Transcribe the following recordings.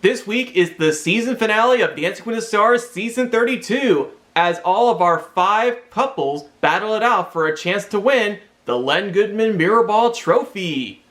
This week is the season finale of Dancing with the Stars Season 32, as all of our 5 couples battle it out for a chance to win the Len Goodman Mirrorball Trophy.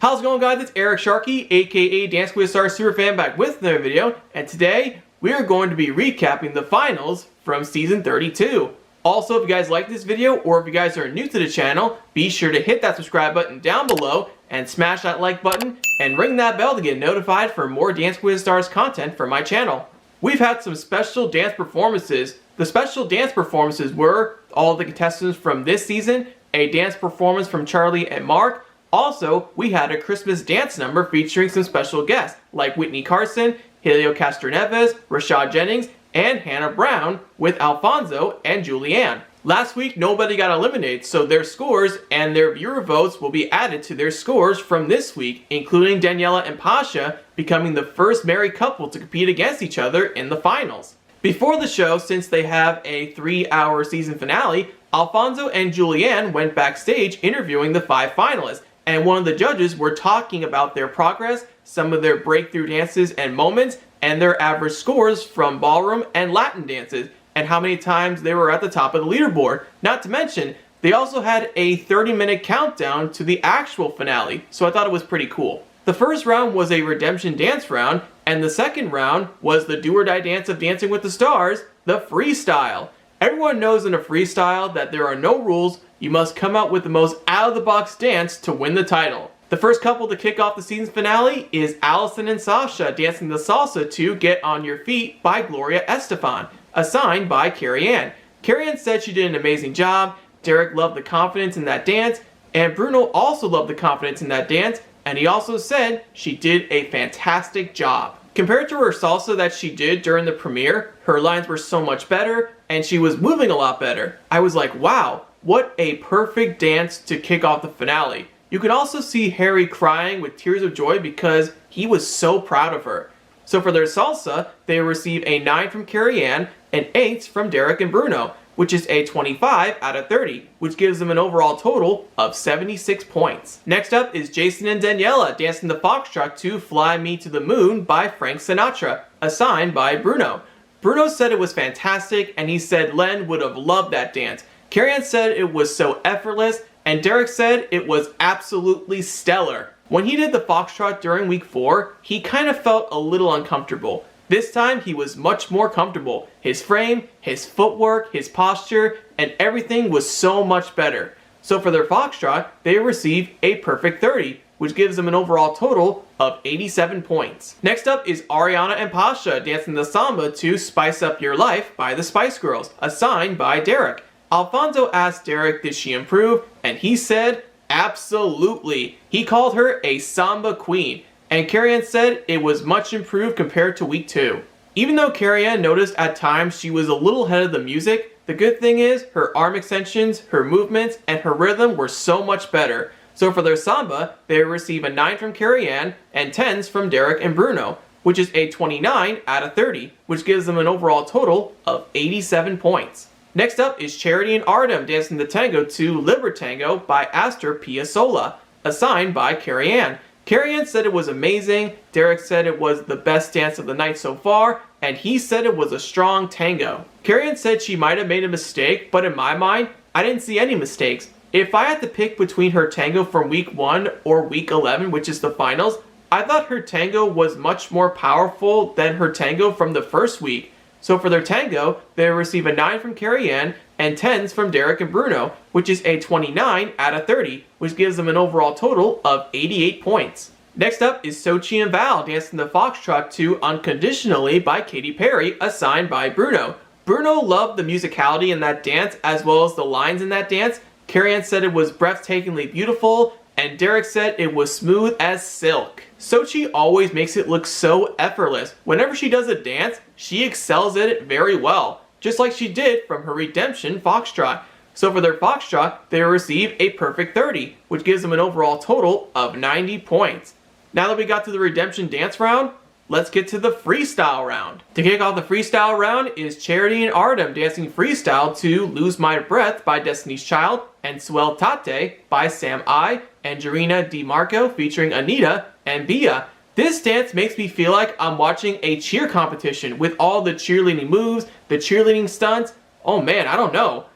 How's it going, guys? It's Eric Sharkey, aka Dancing with the Stars Superfan, back with another video, and today we are going to be recapping the finals from Season 32. Also, if you guys like this video, or if you guys are new to the channel, be sure to hit that subscribe button down below and smash that like button and ring that bell to get notified for more Dancing with the Stars content from my channel. We've had some special dance performances. The special dance performances were all of the contestants from this season, a dance performance from Charlie and Mark. Also, we had a Christmas dance number featuring some special guests like Whitney Carson, Helio Castroneves, Rashad Jennings, and Hannah Brown with Alfonso and Julianne. Last week, nobody got eliminated, so their scores and their viewer votes will be added to their scores from this week, including Daniela and Pasha becoming the first married couple to compete against each other in the finals. Before the show, since they have a 3-hour season finale, Alfonso and Julianne went backstage interviewing the 5 finalists, and one of the judges were talking about their progress, some of their breakthrough dances and moments, and their average scores from ballroom and Latin dances, and how many times they were at the top of the leaderboard. Not to mention, they also had a 30-minute countdown to the actual finale, so I thought it was pretty cool. The first round was a redemption dance round, and the second round was the do-or-die dance of Dancing with the Stars, the freestyle. Everyone knows in a freestyle that there are no rules. You must come out with the most out-of-the-box dance to win the title. The first couple to kick off the season finale is Allison and Sasha dancing the salsa to Get On Your Feet by Gloria Estefan, assigned by Carrie Ann. Carrie Ann said she did an amazing job, Derek loved the confidence in that dance, and Bruno also loved the confidence in that dance, and he also said she did a fantastic job. Compared to her salsa that she did during the premiere, her lines were so much better, and she was moving a lot better. I was like, wow, what a perfect dance to kick off the finale. You can also see Harry crying with tears of joy because he was so proud of her. So for their salsa, they receive a 9 from Carrie Ann and 8 from Derek and Bruno, which is a 25 out of 30, which gives them an overall total of 76 points. Next up is Jason and Daniela dancing the foxtrot to Fly Me to the Moon by Frank Sinatra, assigned by Bruno. Bruno said it was fantastic, and he said Len would have loved that dance. Carrie Ann said it was so effortless, and Derek said it was absolutely stellar. When he did the foxtrot during week 4, he kind of felt a little uncomfortable. This time he was much more comfortable. His frame, his footwork, his posture, and everything was so much better. So for their foxtrot, they received a perfect 30, which gives them an overall total of 87 points. Next up is Ariana and Pasha dancing the samba to Spice Up Your Life by the Spice Girls, assigned by Derek. Alfonso asked Derek did she improve, and he said absolutely. He called her a samba queen, and Carrie Ann said it was much improved compared to week 2. Even though Carrie Ann noticed at times she was a little ahead of the music, the good thing is her arm extensions, her movements, and her rhythm were so much better. So for their samba, they receive a 9 from Carrie Ann and 10s from Derek and Bruno, which is a 29 out of 30, which gives them an overall total of 87 points. Next up is Charity and Artem dancing the tango to Libertango by Astor Piazzolla, assigned by Carrie Ann. Carrie Ann said it was amazing, Derek said it was the best dance of the night so far, and he said it was a strong tango. Carrie Ann said she might have made a mistake, but in my mind, I didn't see any mistakes. If I had to pick between her tango from week 1 or week 11, which is the finals, I thought her tango was much more powerful than her tango from the first week. So for their tango, they receive a 9 from Carrie Ann and 10s from Derek and Bruno, which is a 29 out of 30, which gives them an overall total of 88 points. Next up is Sochi and Val dancing the foxtrot to Unconditionally by Katy Perry, assigned by Bruno. Bruno loved the musicality in that dance as well as the lines in that dance. Carrie Ann said it was breathtakingly beautiful, and Derek said it was smooth as silk. Sochi always makes it look so effortless. Whenever she does a dance, she excels at it very well, just like she did from her redemption foxtrot. So for their foxtrot, they receive a perfect 30, which gives them an overall total of 90 points. Now that we got to the redemption dance round, let's get to the freestyle round. To kick off the freestyle round is Charity and Artem dancing freestyle to Lose My Breath by Destiny's Child and Sueltate by Sam I and Jarina DiMarco featuring Anita and Bia. This dance makes me feel like I'm watching a cheer competition with all the cheerleading moves, the cheerleading stunts. Oh man, I don't know.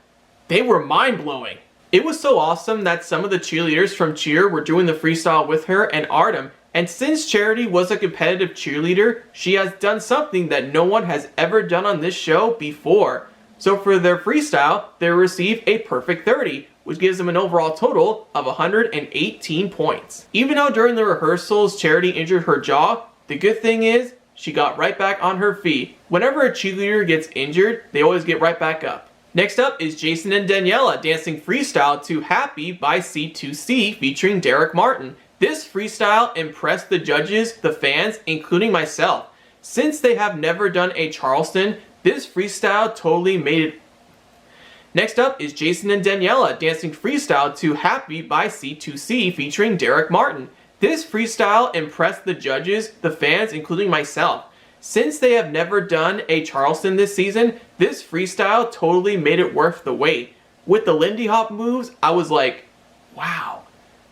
They were mind-blowing. It was so awesome that some of the cheerleaders from Cheer were doing the freestyle with her and Artem. And since Charity was a competitive cheerleader, she has done something that no one has ever done on this show before. So for their freestyle, they received a perfect 30, which gives them an overall total of 118 points. Even though during the rehearsals Charity injured her jaw, the good thing is she got right back on her feet. Whenever a cheerleader gets injured, they always get right back up. Next up is Jason and Daniela dancing freestyle to Happy by C2C featuring Derek Martin. This freestyle impressed the judges, the fans, including myself. Since they have never done a Charleston, this freestyle totally made it. Next up is Jason and Daniela dancing freestyle to Happy by C2C featuring Derek Martin. This freestyle impressed the judges, the fans, including myself. Since they have never done a Charleston this season, this freestyle totally made it worth the wait. With the Lindy Hop moves, I was like, wow.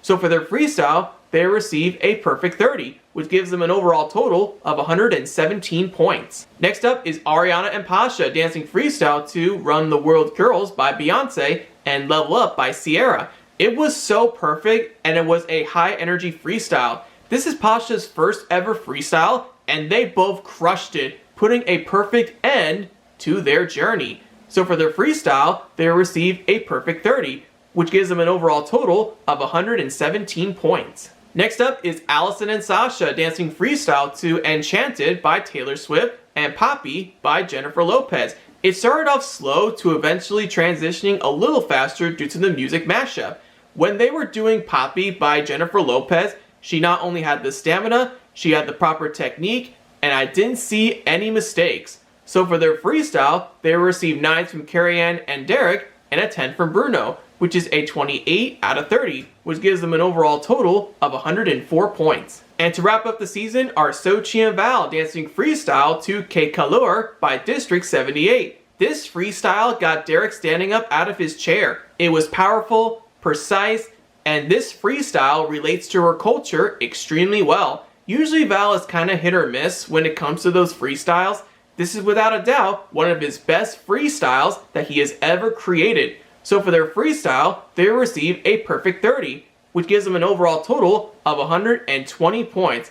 So for their freestyle, they received a perfect 30, which gives them an overall total of 117 points. Next up is Ariana and Pasha dancing freestyle to Run the World Girls by Beyonce and Level Up by Sierra. It was so perfect and it was a high energy freestyle. This is Pasha's first ever freestyle and they both crushed it, putting a perfect end to their journey. So for their freestyle, they received a perfect 30, which gives them an overall total of 117 points. Next up is Allison and Sasha dancing freestyle to Enchanted by Taylor Swift and Poppy by Jennifer Lopez. It started off slow to eventually transitioning a little faster due to the music mashup. When they were doing Poppy by Jennifer Lopez, she not only had the stamina, she had the proper technique, and I didn't see any mistakes. So for their freestyle, they received 9s from Carrie-Ann and Derek and a 10 from Bruno, which is a 28 out of 30, which gives them an overall total of 104 points. And to wrap up the season are Sochi and Val dancing freestyle to Que Calor by District 78. This freestyle got Derek standing up out of his chair. It was powerful, precise, and this freestyle relates to her culture extremely well. Usually Val is kind of hit or miss when it comes to those freestyles. This is without a doubt one of his best freestyles that he has ever created. So for their freestyle, they received a perfect 30, which gives them an overall total of 120 points.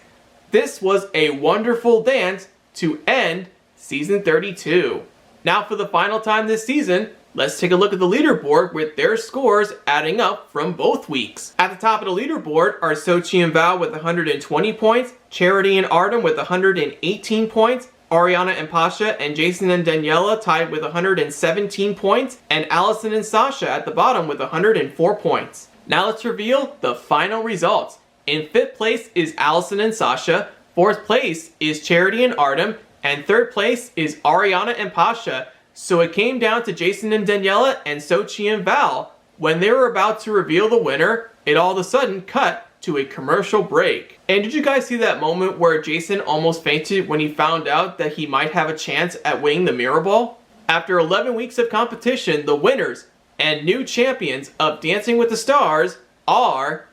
This was a wonderful dance to end season 32. Now for the final time this season, let's take a look at the leaderboard with their scores adding up from both weeks. At the top of the leaderboard are Sochi and Val with 120 points, Charity and Artem with 118 points, Ariana and Pasha and Jason and Daniela tied with 117 points, and Allison and Sasha at the bottom with 104 points. Now let's reveal the final results. In 5th place is Allison and Sasha, 4th place is Charity and Artem, and 3rd place is Ariana and Pasha. So it came down to Jason and Daniela and Sochi and Val. When they were about to reveal the winner, it all of a sudden cut to a commercial break. And did you guys see that moment where Jason almost fainted when he found out that he might have a chance at winning the Mirrorball? After 11 weeks of competition, the winners and new champions of Dancing with the Stars are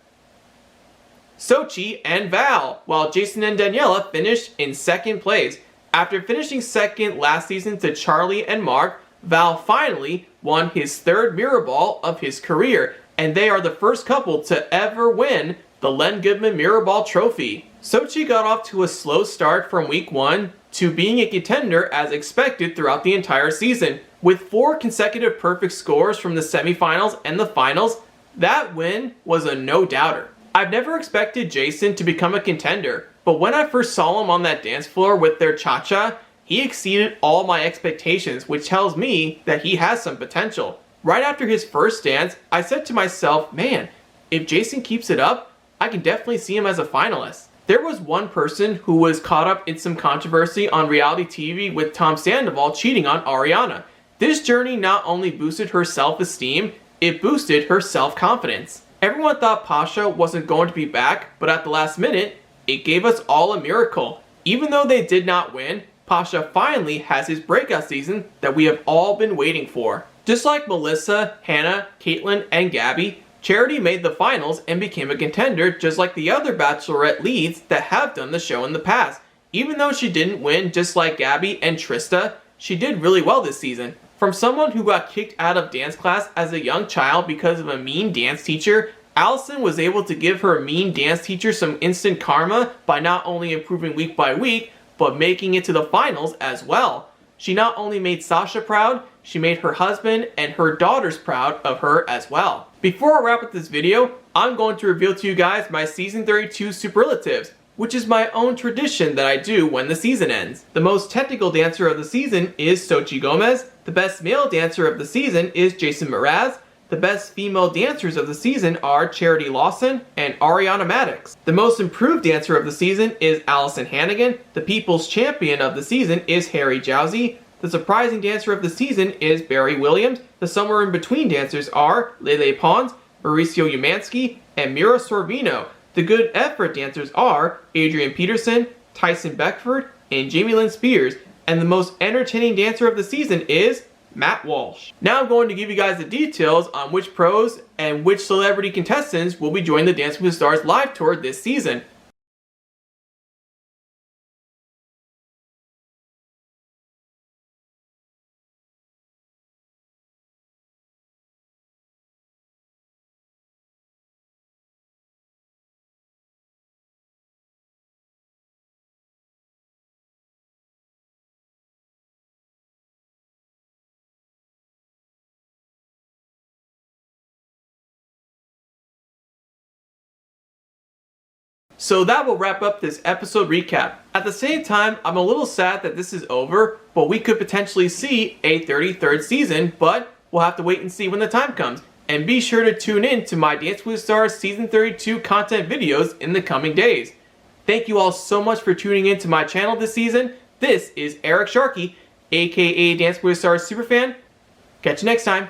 Sochi and Val, while Jason and Daniela finished in 2nd place. After finishing 2nd last season to Charlie and Mark, Val finally won his 3rd Mirrorball of his career, and they are the first couple to ever win the Len Goodman Mirrorball Trophy. Sochi got off to a slow start from week 1 to being a contender as expected throughout the entire season. With 4 consecutive perfect scores from the semifinals and the finals, that win was a no-doubter. I've never expected Jason to become a contender, but when I first saw him on that dance floor with their cha-cha, he exceeded all my expectations, which tells me that he has some potential. Right after his first dance, I said to myself, man, if Jason keeps it up, I can definitely see him as a finalist. There was one person who was caught up in some controversy on reality TV with Tom Sandoval cheating on Ariana. This journey not only boosted her self-esteem, it boosted her self-confidence. Everyone thought Pasha wasn't going to be back, but at the last minute, it gave us all a miracle. Even though they did not win, Pasha finally has his breakout season that we have all been waiting for. Just like Melissa, Hannah, Caitlin, and Gabby, Charity made the finals and became a contender just like the other Bachelorette leads that have done the show in the past. Even though she didn't win just like Gabby and Trista, she did really well this season. From someone who got kicked out of dance class as a young child because of a mean dance teacher, Allison was able to give her mean dance teacher some instant karma by not only improving week by week, but making it to the finals as well. She not only made Sasha proud, she made her husband and her daughters proud of her as well. Before I wrap up this video, I'm going to reveal to you guys my Season 32 Superlatives, which is my own tradition that I do when the season ends. The most technical dancer of the season is Sochi Gomez, the best male dancer of the season is Jason Mraz, the best female dancers of the season are Charity Lawson and Ariana Maddox. The most improved dancer of the season is Allison Hannigan. The people's champion of the season is Harry Jowsey. The surprising dancer of the season is Barry Williams. The somewhere in between dancers are Lele Pons, Mauricio Umansky, and Mira Sorvino. The good effort dancers are Adrian Peterson, Tyson Beckford, and Jamie Lynn Spears. And the most entertaining dancer of the season is Matt Walsh. Now I'm going to give you guys the details on which pros and which celebrity contestants will be joining the Dancing with the Stars live tour this season. So that will wrap up this episode recap. At the same time, I'm a little sad that this is over, but we could potentially see a 33rd season, but we'll have to wait and see when the time comes. And be sure to tune in to my Dance with the Stars Season 32 content videos in the coming days. Thank you all so much for tuning in to my channel this season. This is Eric Sharkey, aka Dance with the Stars Superfan. Catch you next time.